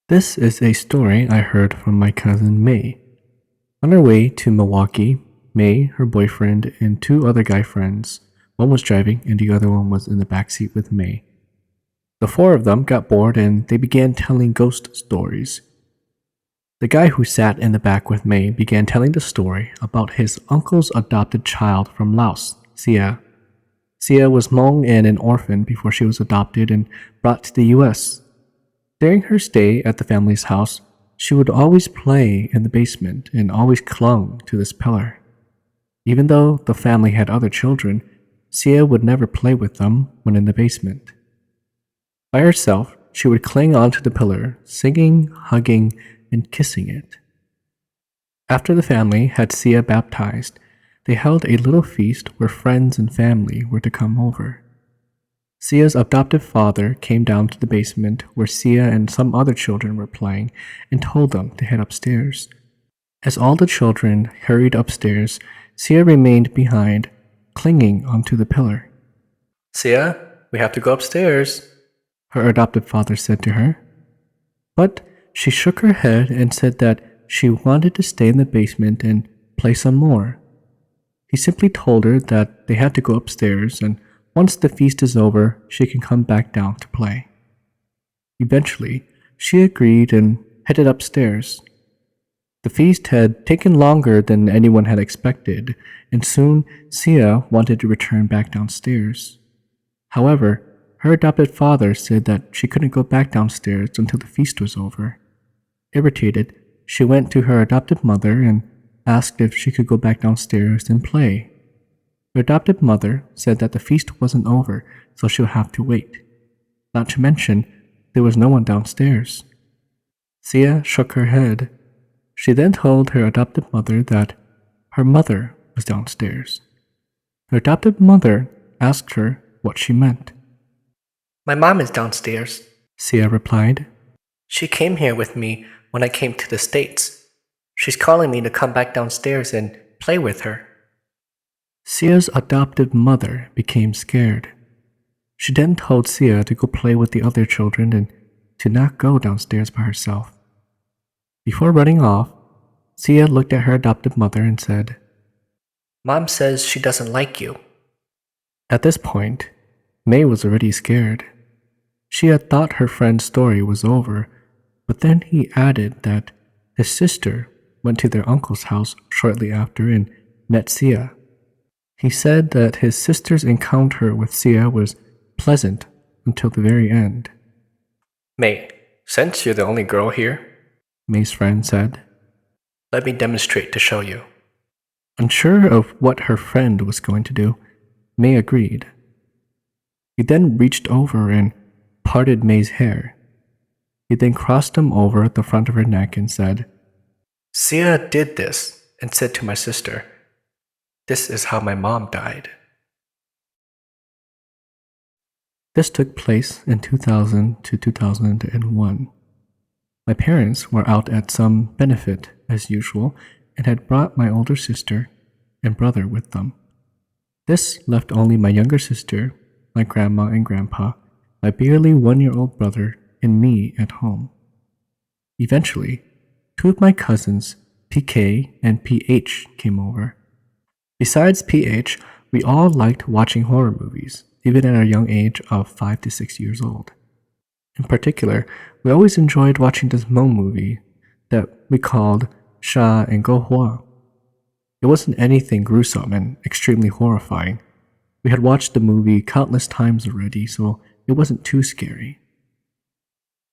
This is a story I heard from my cousin May. On her way to Milwaukee, May, her boyfriend, and two other guy friends, one was driving and the other one was in the backseat with May. The four of them got bored and they began telling ghost stories. The guy who sat in the back with May began telling the story about his uncle's adopted child from Laos, Sia. Sia was Hmong and an orphan before she was adopted and brought to the US. During her stay at the family's house, she would always play in the basement and always clung to this pillar. Even though the family had other children, Sia would never play with them when in the basement. By herself, she would cling onto the pillar, singing, hugging, and kissing it. After the family had Sia baptized, they held a little feast where friends and family were to come over. Sia's adoptive father came down to the basement where Sia and some other children were playing and told them to head upstairs. As all the children hurried upstairs, Sia remained behind, clinging onto the pillar. "Sia, we have to go upstairs," her adoptive father said to her. But she shook her head and said that she wanted to stay in the basement and play some more. He simply told her that they had to go upstairs, and once the feast is over, she can come back down to play. Eventually, she agreed and headed upstairs. The feast had taken longer than anyone had expected, and soon Sia wanted to return back downstairs. However, her adopted father said that she couldn't go back downstairs until the feast was over. Irritated, she went to her adopted mother and asked if she could go back downstairs and play. Her adopted mother said that the feast wasn't over, so she'll have to wait. Not to mention, there was no one downstairs. Sia shook her head. She then told her adopted mother that her mother was downstairs. Her adopted mother asked her what she meant. "My mom is downstairs," Sia replied. "She came here with me when I came to the States. She's calling me to come back downstairs and play with her." Sia's adoptive mother became scared. She then told Sia to go play with the other children and to not go downstairs by herself. Before running off, Sia looked at her adoptive mother and said, "Mom says she doesn't like you." At this point, May was already scared. She had thought her friend's story was over, but then he added that his sister went to their uncle's house shortly after and met Sia. He said that his sister's encounter with Sia was pleasant until the very end. "May, since you're the only girl here, May's friend said. let me demonstrate to show you." Unsure of what her friend was going to do, May agreed. He then reached over and parted May's hair. He then crossed them over the front of her neck and said, "Sia did this and said to my sister, 'This is how my mom died.'" This took place in 2000 to 2001. My parents were out at some benefit, as usual, and had brought my older sister and brother with them. This left only my younger sister, my grandma and grandpa, my barely 1-year-old brother, and me at home. Eventually, two of my cousins, PK and PH, came over. Besides PH, we all liked watching horror movies, even at our young age of 5 to 6 years old. In particular, we always enjoyed watching this Hmong movie that we called Sha and Go Hua. It wasn't anything gruesome and extremely horrifying. We had watched the movie countless times already, so it wasn't too scary.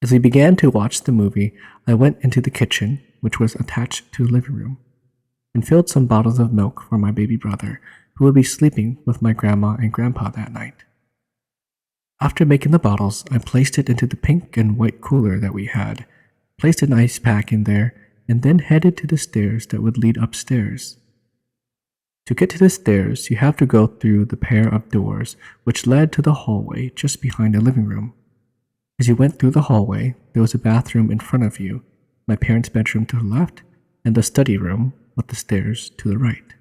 As we began to watch the movie, I went into the kitchen, which was attached to the living room, and filled some bottles of milk for my baby brother, who would be sleeping with my grandma and grandpa that night. After making the bottles, I placed it into the pink and white cooler that we had, placed an ice pack in there, and then headed to the stairs that would lead upstairs. To get to the stairs, you have to go through the pair of doors which led to the hallway just behind the living room. As you went through the hallway, there was a bathroom in front of you, my parents' bedroom to the left, and the study room with the stairs to the right.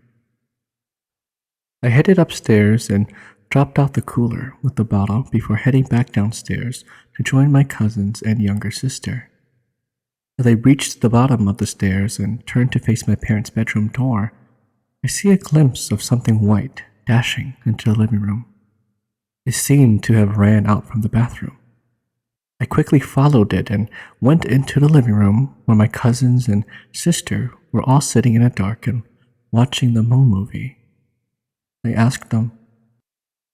I headed upstairs and dropped off the cooler with the bottle before heading back downstairs to join my cousins and younger sister. As I reached the bottom of the stairs and turned to face my parents' bedroom door, I see a glimpse of something white dashing into the living room. It seemed to have ran out from the bathroom. I quickly followed it and went into the living room where my cousins and sister were all sitting in the dark and watching the Hmong movie. I asked them,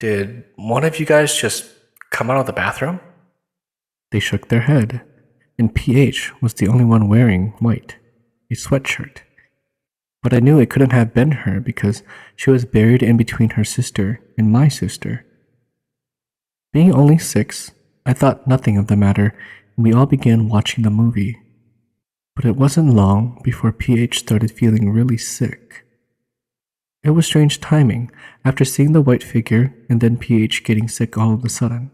Did one of you guys just come out of the bathroom? They shook their head, and PH was the only one wearing white, a sweatshirt. But I knew it couldn't have been her because she was buried in between her sister and my sister. Being only 6, I thought nothing of the matter, and we all began watching the movie. But it wasn't long before PH started feeling really sick. It was strange timing after seeing the white figure and then PH getting sick all of a sudden.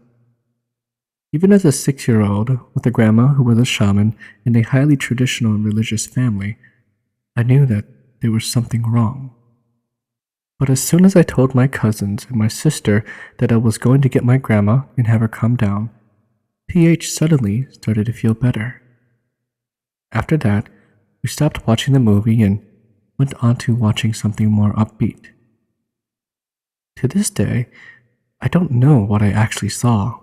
Even as a 6-year-old with a grandma who was a shaman in a highly traditional and religious family, I knew that there was something wrong. But as soon as I told my cousins and my sister that I was going to get my grandma and have her come down, PH suddenly started to feel better. After that, we stopped watching the movie and went on to watching something more upbeat. To this day, I don't know what I actually saw.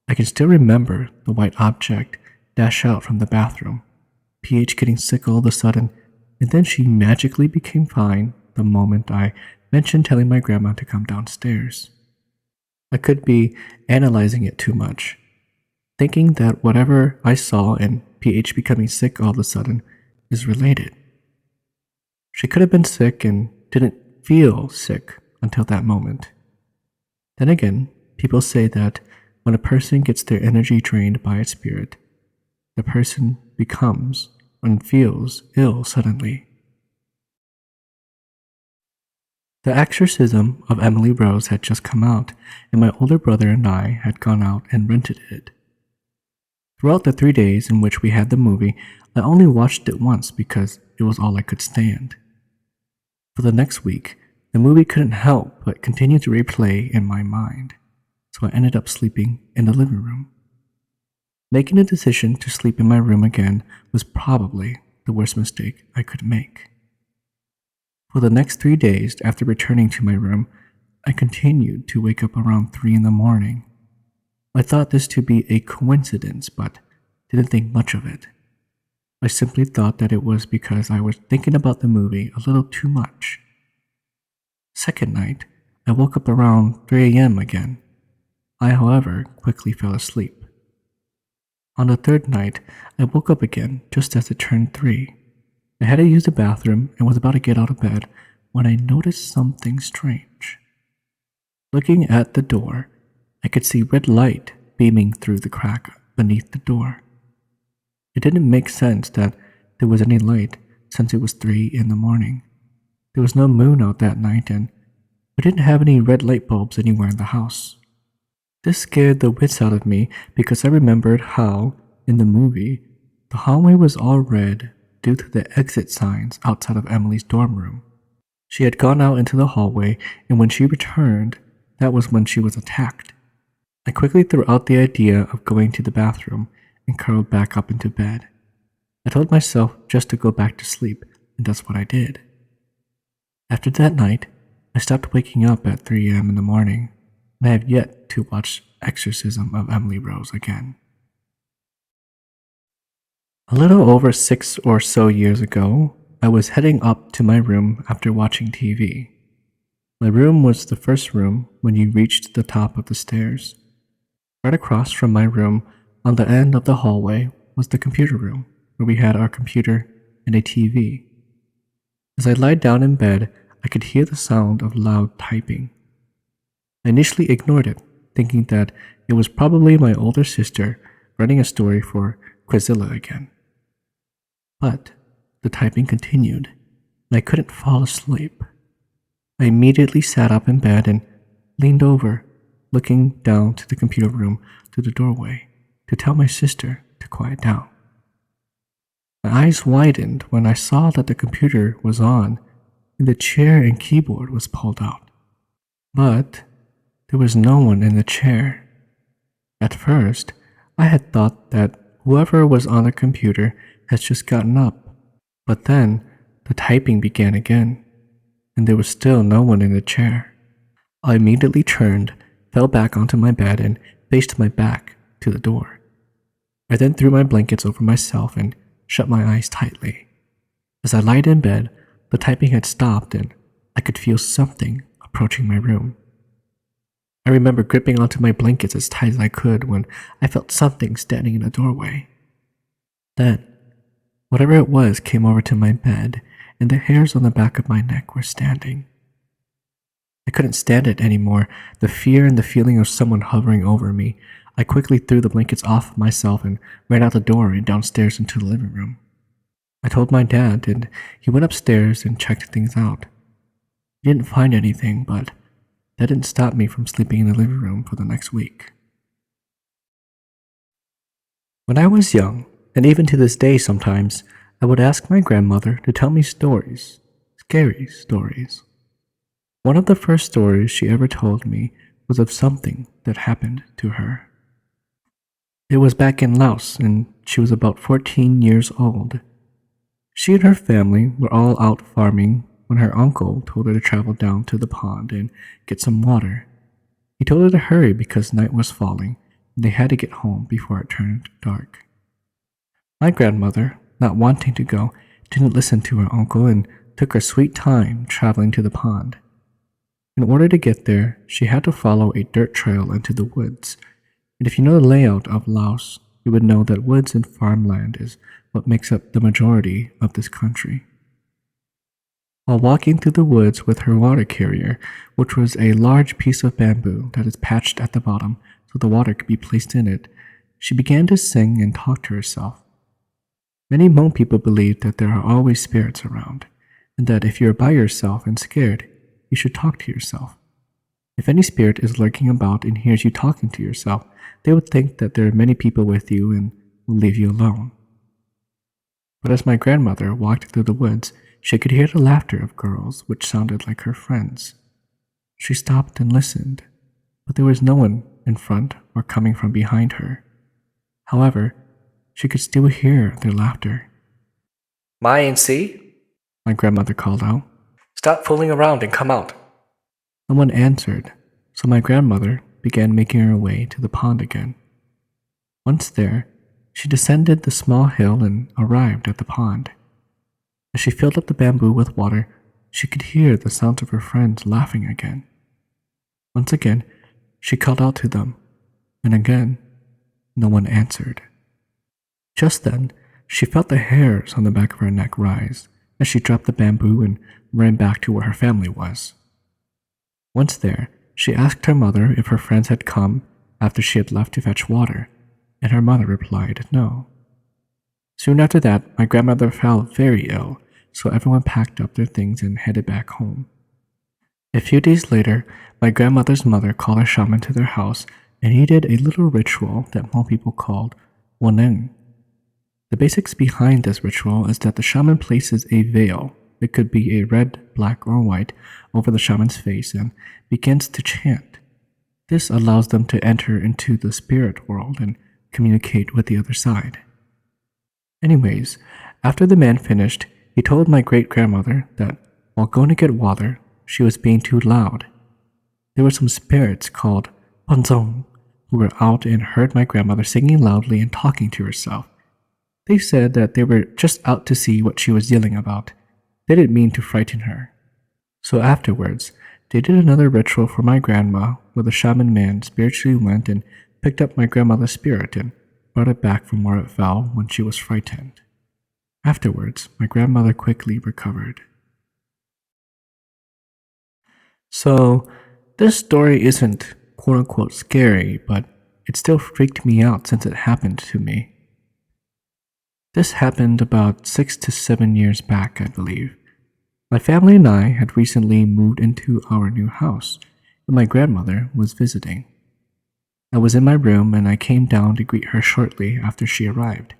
I can still remember the white object dash out from the bathroom, PH getting sick all of a sudden, and then she magically became fine the moment I mentioned telling my grandma to come downstairs. I could be analyzing it too much, thinking that whatever I saw and PH becoming sick all of a sudden is related. She could have been sick and didn't feel sick until that moment. Then again, people say that when a person gets their energy drained by a spirit, the person becomes and feels ill suddenly. The Exorcism of Emily Rose had just come out, and my older brother and I had gone out and rented it. Throughout the 3 days in which we had the movie, I only watched it once because it was all I could stand. For the next week, the movie couldn't help but continue to replay in my mind, so I ended up sleeping in the living room. Making a decision to sleep in my room again was probably the worst mistake I could make. For the next 3 days after returning to my room, I continued to wake up around 3 in the morning. I thought this to be a coincidence, but didn't think much of it. I simply thought that it was because I was thinking about the movie a little too much. Second night, I woke up around 3 a.m. again. I, however, quickly fell asleep. On the third night, I woke up again just as it turned 3. I had to use the bathroom and was about to get out of bed when I noticed something strange. Looking at the door, I could see red light beaming through the crack beneath the door. It didn't make sense that there was any light since it was 3 in the morning. There was no moon out that night and we didn't have any red light bulbs anywhere in the house. This scared the wits out of me because I remembered how, in the movie, the hallway was all red due to the exit signs outside of Emily's dorm room. She had gone out into the hallway, and when she returned, that was when she was attacked. I quickly threw out the idea of going to the bathroom and curled back up into bed. I told myself just to go back to sleep, and that's what I did. After that night, I stopped waking up at 3 a.m. in the morning, and I have yet to watch Exorcism of Emily Rose again. A little over 6 or so years ago, I was heading up to my room after watching TV. My room was the first room when you reached the top of the stairs. Right across from my room, on the end of the hallway, was the computer room, where we had our computer and a TV. As I lied down in bed, I could hear the sound of loud typing. I initially ignored it, thinking that it was probably my older sister writing a story for Quizilla again. But the typing continued, and I couldn't fall asleep. I immediately sat up in bed and leaned over, looking down to the computer room through the doorway to tell my sister to quiet down. My eyes widened when I saw that the computer was on and the chair and keyboard was pulled out. But there was no one in the chair. At first, I had thought that whoever was on the computer has just gotten up. But then the typing began again, and there was still no one in the chair. I immediately turned, fell back onto my bed, and faced my back to the door. I then threw my blankets over myself and shut my eyes tightly. As I lied in bed, the typing had stopped and I could feel something approaching my room. I remember gripping onto my blankets as tight as I could when I felt something standing in the doorway. Then, whatever it was came over to my bed, and the hairs on the back of my neck were standing. I couldn't stand it anymore, the fear and the feeling of someone hovering over me. I quickly threw the blankets off myself and ran out the door and downstairs into the living room. I told my dad, and he went upstairs and checked things out. He didn't find anything, but that didn't stop me from sleeping in the living room for the next week. When I was young, and even to this day sometimes, I would ask my grandmother to tell me stories, scary stories. One of the first stories she ever told me was of something that happened to her. It was back in Laos, and she was about 14 years old. She and her family were all out farming when her uncle told her to travel down to the pond and get some water. He told her to hurry because night was falling, and they had to get home before it turned dark. My grandmother, not wanting to go, didn't listen to her uncle and took her sweet time traveling to the pond. In order to get there, she had to follow a dirt trail into the woods, and if you know the layout of Laos, you would know that woods and farmland is what makes up the majority of this country. While walking through the woods with her water carrier, which was a large piece of bamboo that is patched at the bottom so the water could be placed in it, she began to sing and talk to herself. Many Hmong people believe that there are always spirits around, and that if you're by yourself and scared, you should talk to yourself. If any spirit is lurking about and hears you talking to yourself, they would think that there are many people with you and will leave you alone. But as my grandmother walked through the woods, she could hear the laughter of girls, which sounded like her friends. She stopped and listened, but there was no one in front or coming from behind her. However, she could still hear their laughter. "My NC, My grandmother called out. stop fooling around and come out." No one answered, so my grandmother began making her way to the pond again. Once there, she descended the small hill and arrived at the pond. As she filled up the bamboo with water, she could hear the sounds of her friends laughing again. Once again, she called out to them, and again, no one answered. Just then, she felt the hairs on the back of her neck rise as she dropped the bamboo and ran back to where her family was. Once there, she asked her mother if her friends had come after she had left to fetch water, and her mother replied no. Soon after that, my grandmother fell very ill, so everyone packed up their things and headed back home. A few days later, my grandmother's mother called a shaman to their house, and he did a little ritual that Hmong people called woneng. The basics behind this ritual is that the shaman places a veil, it could be a red, black, or white, over the shaman's face and begins to chant. This allows them to enter into the spirit world and communicate with the other side. Anyways, after the man finished, he told my great-grandmother that while going to get water, she was being too loud. There were some spirits called panzong who were out and heard my grandmother singing loudly and talking to herself. They said that they were just out to see what she was yelling about. They didn't mean to frighten her. So afterwards, they did another ritual for my grandma where the shaman man spiritually went and picked up my grandmother's spirit and brought it back from where it fell when she was frightened. Afterwards, my grandmother quickly recovered. So, this story isn't quote-unquote scary, but it still freaked me out since it happened to me. This happened about 6 to 7 years back, I believe. My family and I had recently moved into our new house, and my grandmother was visiting. I was in my room and I came down to greet her shortly after she arrived.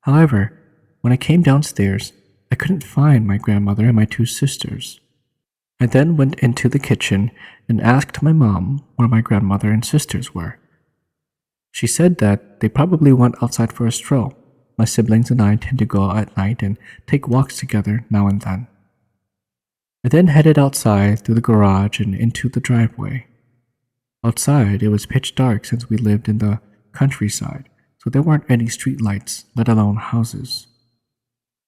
However, when I came downstairs, I couldn't find my grandmother and my two sisters. I then went into the kitchen and asked my mom where my grandmother and sisters were. She said that they probably went outside for a stroll. My siblings and I tend to go out at night and take walks together now and then. I then headed outside through the garage and into the driveway. Outside, it was pitch dark since we lived in the countryside, so there weren't any street lights, let alone houses.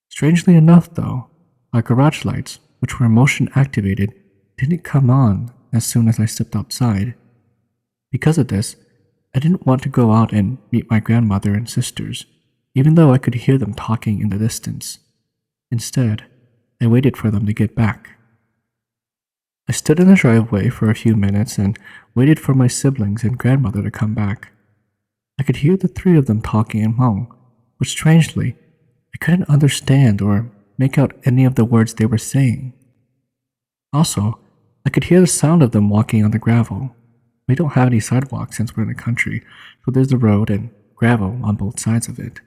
Strangely enough, though, our garage lights, which were motion activated, didn't come on as soon as I stepped outside. Because of this, I didn't want to go out and meet my grandmother and sisters, even though I could hear them talking in the distance. Instead, I waited for them to get back. I stood in the driveway for a few minutes and waited for my siblings and grandmother to come back. I could hear the three of them talking in Hmong, but strangely, I couldn't understand or make out any of the words they were saying. Also, I could hear the sound of them walking on the gravel. We don't have any sidewalks since we're in the country, so there's the road and gravel on both sides of it.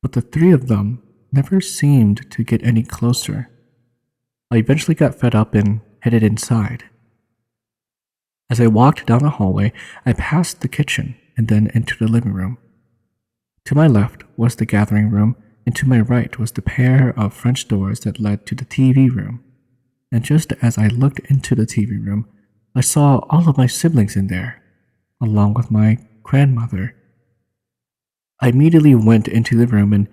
But the three of them never seemed to get any closer. I eventually got fed up and headed inside. As I walked down the hallway, I passed the kitchen and then entered the living room. To my left was the gathering room, and to my right was the pair of French doors that led to the TV room. And just as I looked into the TV room, I saw all of my siblings in there, along with my grandmother. I immediately went into the room and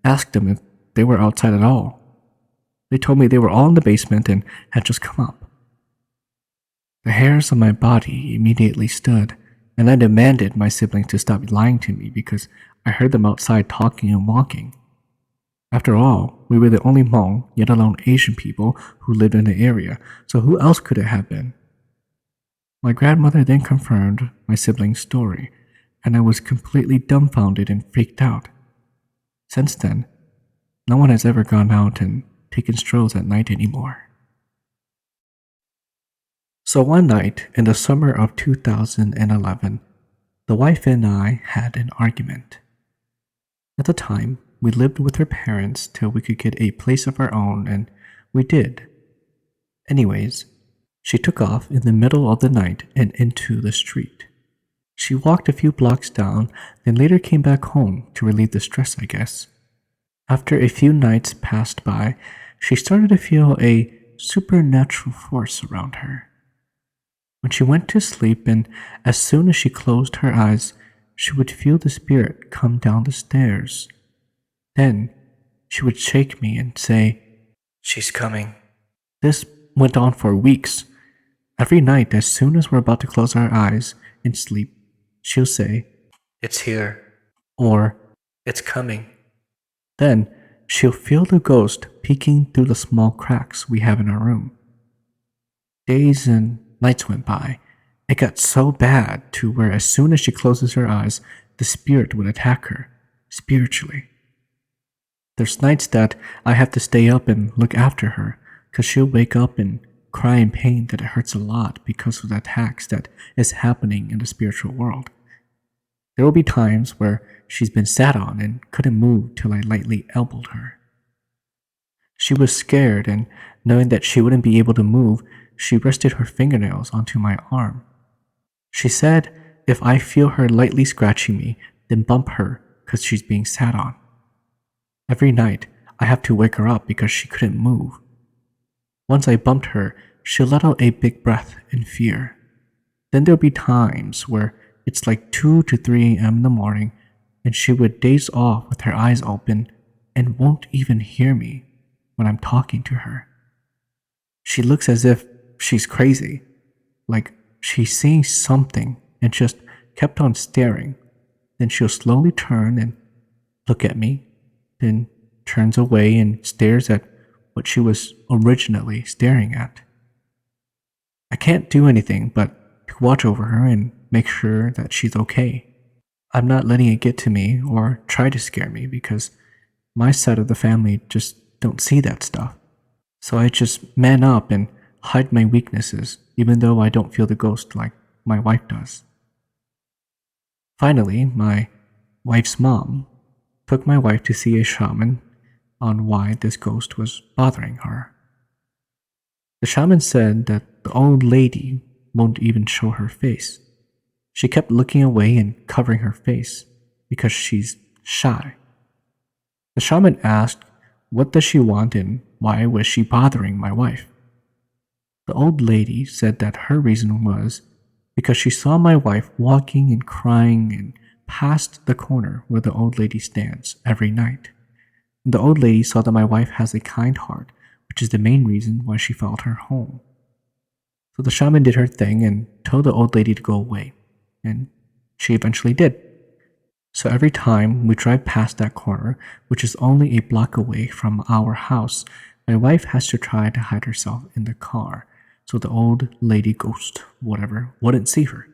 asked them if they were outside at all. They told me they were all in the basement and had just come up. The hairs on my body immediately stood, and I demanded my siblings to stop lying to me because I heard them outside talking and walking. After all, we were the only Hmong, yet alone Asian people who lived in the area, so who else could it have been? My grandmother then confirmed my siblings' story, and I was completely dumbfounded and freaked out. Since then, no one has ever gone out and taken strolls at night anymore. So one night in the summer of 2011, the wife and I had an argument. At the time, we lived with her parents till we could get a place of our own, and we did. Anyways, she took off in the middle of the night and into the street. She walked a few blocks down, then later came back home to relieve the stress, I guess. After a few nights passed by, she started to feel a supernatural force around her. When she went to sleep, and as soon as she closed her eyes, she would feel the spirit come down the stairs. Then she would shake me and say, She's coming. This went on for weeks. Every night, as soon as we're about to close our eyes in sleep, she'll say, It's here. or It's coming. then she'll feel the ghost peeking through the small cracks we have in our room. Days and nights went by. It got so bad to where as soon as she closes her eyes, the spirit would attack her, spiritually. There's nights that I have to stay up and look after her, because she'll wake up and cry in pain that it hurts a lot because of the attacks that is happening in the spiritual world. There will be times where she's been sat on and couldn't move till I lightly elbowed her. She was scared, and knowing that she wouldn't be able to move, she rested her fingernails onto my arm. She said if I feel her lightly scratching me, then bump her because she's being sat on. Every night, I have to wake her up because she couldn't move. Once I bumped her, she'll let out a big breath in fear. Then there'll be times where it's like 2 to 3 a.m. in the morning, and she would daze off with her eyes open and won't even hear me when I'm talking to her. She looks as if she's crazy, like she's seeing something and just kept on staring. Then she'll slowly turn and look at me, then turns away and stares at what she was originally staring at. I can't do anything but to watch over her and make sure that she's okay. I'm not letting it get to me or try to scare me because my side of the family just don't see that stuff. So I just man up and hide my weaknesses, even though I don't feel the ghost like my wife does. Finally, my wife's mom took my wife to see a shaman on why this ghost was bothering her. The shaman said that the old lady won't even show her face. She kept looking away and covering her face because she's shy. The shaman asked, what does she want and why was she bothering my wife? The old lady said that her reason was because she saw my wife walking and crying and past the corner where the old lady stands every night. And the old lady saw that my wife has a kind heart, which is the main reason why she felt her home. So the shaman did her thing and told the old lady to go away, and she eventually did. So every time we drive past that corner, which is only a block away from our house, my wife has to try to hide herself in the car so the old lady ghost, whatever, wouldn't see her.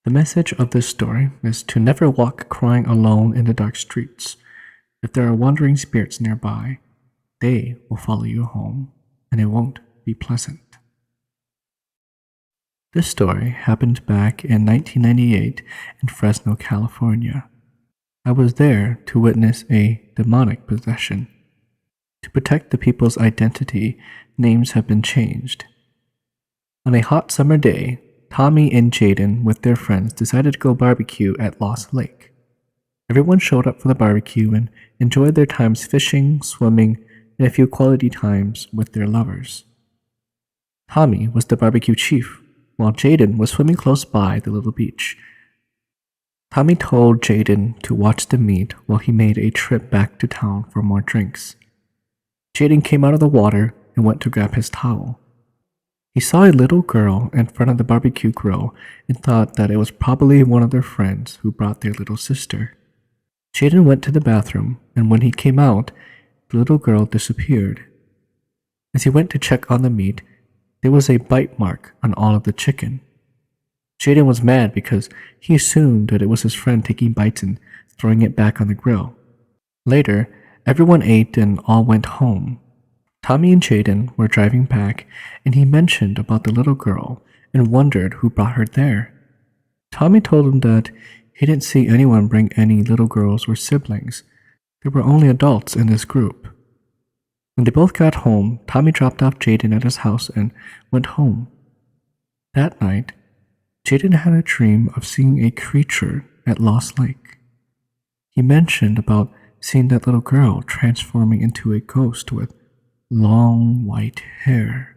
The message of this story is to never walk crying alone in the dark streets. If there are wandering spirits nearby, they will follow you home, and it won't be pleasant. This story happened back in 1998 in Fresno, California. I was there to witness a demonic possession. To protect the people's identity, names have been changed. On a hot summer day, Tommy and Jaden with their friends decided to go barbecue at Lost Lake. Everyone showed up for the barbecue and enjoyed their times fishing, swimming, and a few quality times with their lovers. Tommy was the barbecue chief, while Jaden was swimming close by the little beach. Tommy told Jaden to watch the meet while he made a trip back to town for more drinks. Jaden came out of the water and went to grab his towel. He saw a little girl in front of the barbecue grill and thought that it was probably one of their friends who brought their little sister. Jaden went to the bathroom, and when he came out, the little girl disappeared. As he went to check on the meat, there was a bite mark on all of the chicken. Jaden was mad because he assumed that it was his friend taking bites and throwing it back on the grill. Later, everyone ate and all went home. Tommy and Jaden were driving back, and he mentioned about the little girl and wondered who brought her there. Tommy told him that he didn't see anyone bring any little girls or siblings. There were only adults in this group. When they both got home, Tommy dropped off Jaden at his house and went home. That night, Jaden had a dream of seeing a creature at Lost Lake. He mentioned about seeing that little girl transforming into a ghost with long white hair.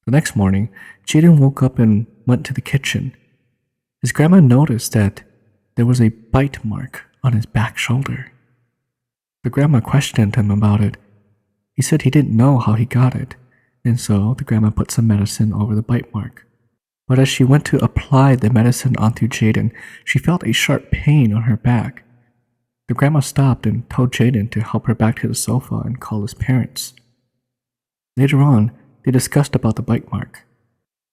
The next morning, Jaden woke up and went to the kitchen. His grandma noticed that there was a bite mark on his back shoulder. The grandma questioned him about it. He said he didn't know how he got it, and so the grandma put some medicine over the bite mark. But as she went to apply the medicine onto Jaden, she felt a sharp pain on her back. The grandma stopped and told Jaden to help her back to the sofa and call his parents. Later on, they discussed about the bite mark.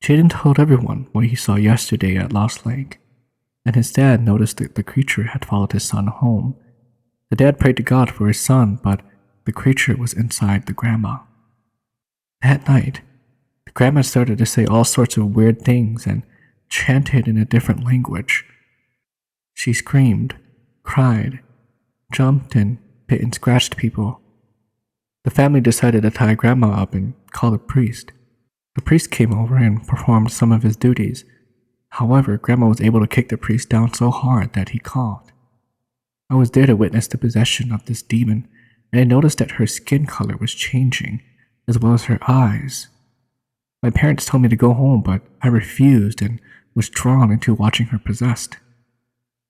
Jaden told everyone what he saw yesterday at Lost Lake, and his dad noticed that the creature had followed his son home. The dad prayed to God for his son, but the creature was inside the grandma. That night, the grandma started to say all sorts of weird things and chanted in a different language. She screamed, cried, jumped, and bit and scratched people. The family decided to tie Grandma up and call the priest. The priest came over and performed some of his duties. However, Grandma was able to kick the priest down so hard that he coughed. I was there to witness the possession of this demon, and I noticed that her skin color was changing, as well as her eyes. My parents told me to go home, but I refused and was drawn into watching her possessed.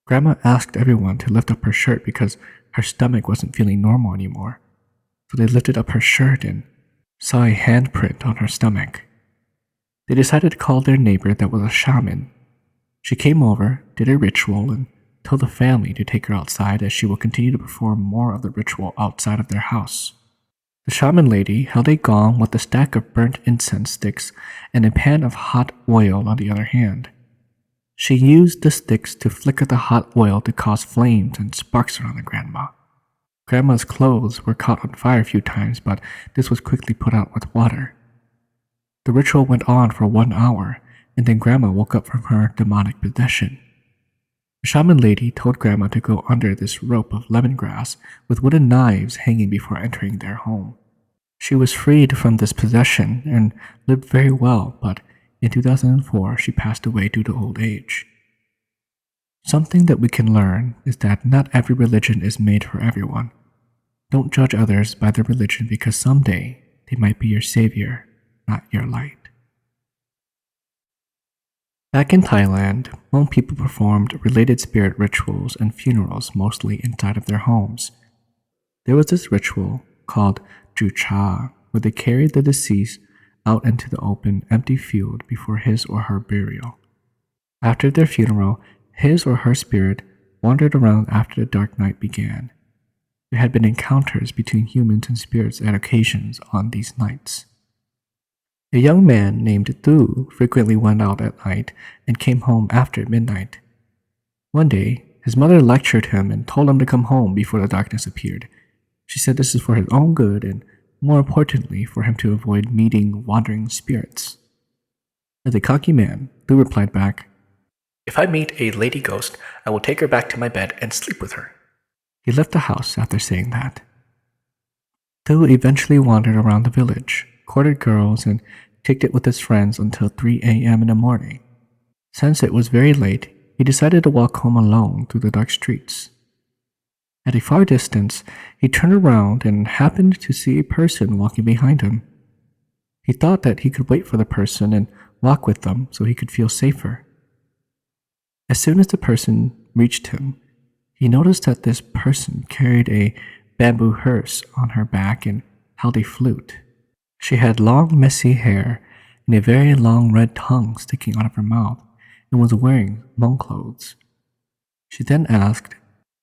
Grandma asked everyone to lift up her shirt because her stomach wasn't feeling normal anymore. So they lifted up her shirt and saw a handprint on her stomach. They decided to call their neighbor that was a shaman. She came over, did a ritual, and told the family to take her outside as she will continue to perform more of the ritual outside of their house. The shaman lady held a gong with a stack of burnt incense sticks and a pan of hot oil on the other hand. She used the sticks to flicker the hot oil to cause flames and sparks around the grandma. Grandma's clothes were caught on fire a few times, but this was quickly put out with water. The ritual went on for 1 hour, and then Grandma woke up from her demonic possession. The shaman lady told Grandma to go under this rope of lemongrass with wooden knives hanging before entering their home. She was freed from this possession and lived very well, but in 2004 she passed away due to old age. Something that we can learn is that not every religion is made for everyone. Don't judge others by their religion because someday they might be your savior, not your light. Back in Thailand, Hmong people performed related spirit rituals and funerals mostly inside of their homes. There was this ritual called Ju Cha, where they carried the deceased out into the open, empty field before his or her burial. After their funeral, his or her spirit wandered around after the dark night began. There had been encounters between humans and spirits at occasions on these nights. A young man named Thu frequently went out at night and came home after midnight. One day, his mother lectured him and told him to come home before the darkness appeared. She said this is for his own good and, more importantly, for him to avoid meeting wandering spirits. As a cocky man, Thu replied back, If I meet a lady ghost, I will take her back to my bed and sleep with her. He left the house after saying that. Thu eventually wandered around the village, courted girls, and kicked it with his friends until 3 a.m. in the morning. Since it was very late, he decided to walk home alone through the dark streets. At a far distance, he turned around and happened to see a person walking behind him. He thought that he could wait for the person and walk with them so he could feel safer. As soon as the person reached him, he noticed that this person carried a bamboo hearse on her back and held a flute. She had long, messy hair and a very long red tongue sticking out of her mouth and was wearing Hmong clothes. She then asked,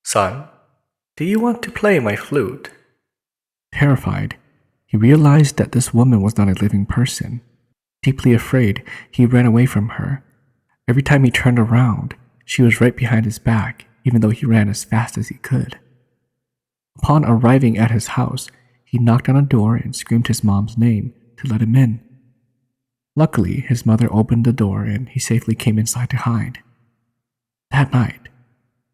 Son, do you want to play my flute? Terrified, he realized that this woman was not a living person. Deeply afraid, he ran away from her. Every time he turned around, she was right behind his back, even though he ran as fast as he could. Upon arriving at his house, he knocked on a door and screamed his mom's name to let him in. Luckily, his mother opened the door and he safely came inside to hide. That night,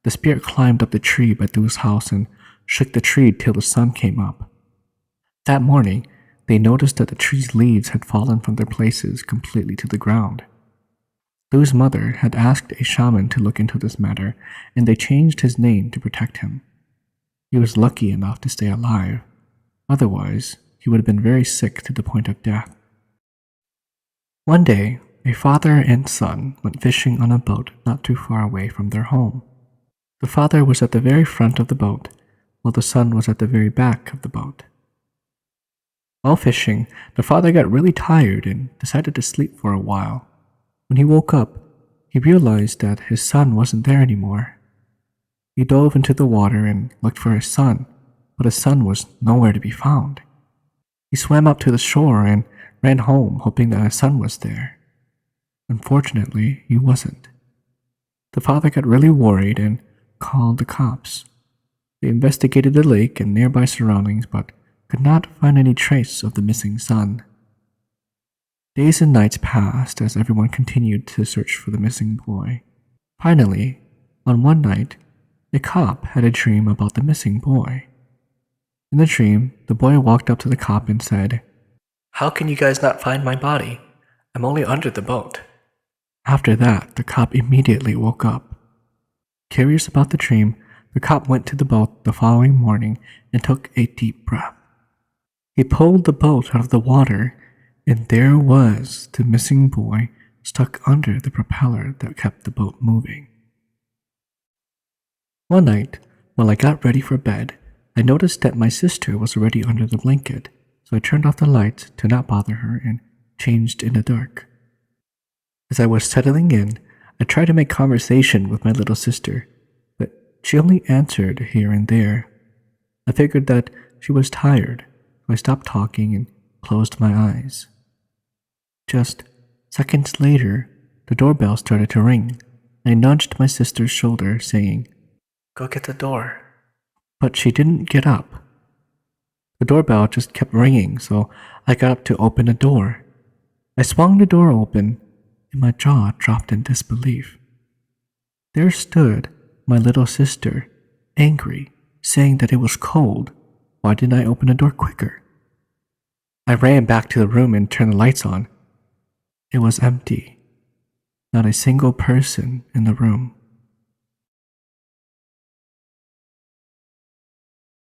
the spirit climbed up the tree by Thu's house and shook the tree till the sun came up. That morning, they noticed that the tree's leaves had fallen from their places completely to the ground. Thu's mother had asked a shaman to look into this matter, and they changed his name to protect him. He was lucky enough to stay alive. Otherwise, he would have been very sick to the point of death. One day, a father and son went fishing on a boat not too far away from their home. The father was at the very front of the boat, while the son was at the very back of the boat. While fishing, the father got really tired and decided to sleep for a while. When he woke up, he realized that his son wasn't there anymore. He dove into the water and looked for his son, but his son was nowhere to be found. He swam up to the shore and ran home, hoping that his son was there. Unfortunately, he wasn't. The father got really worried and called the cops. They investigated the lake and nearby surroundings, but could not find any trace of the missing son. Days and nights passed as everyone continued to search for the missing boy. Finally, on one night, a cop had a dream about the missing boy. In the dream, the boy walked up to the cop and said, How can you guys not find my body? I'm only under the boat. After that, the cop immediately woke up. Curious about the dream, the cop went to the boat the following morning and took a deep breath. He pulled the boat out of the water, and there was the missing boy stuck under the propeller that kept the boat moving. One night, while I got ready for bed, I noticed that my sister was already under the blanket, so I turned off the lights to not bother her and changed in the dark. As I was settling in, I tried to make conversation with my little sister, but she only answered here and there. I figured that she was tired, so I stopped talking and closed my eyes. Just seconds later, the doorbell started to ring. I nudged my sister's shoulder, saying, Go get the door. But she didn't get up. The doorbell just kept ringing, so I got up to open the door. I swung the door open, and my jaw dropped in disbelief. There stood my little sister, angry, saying that it was cold. Why didn't I open the door quicker? I ran back to the room and turned the lights on. It was empty. Not a single person in the room.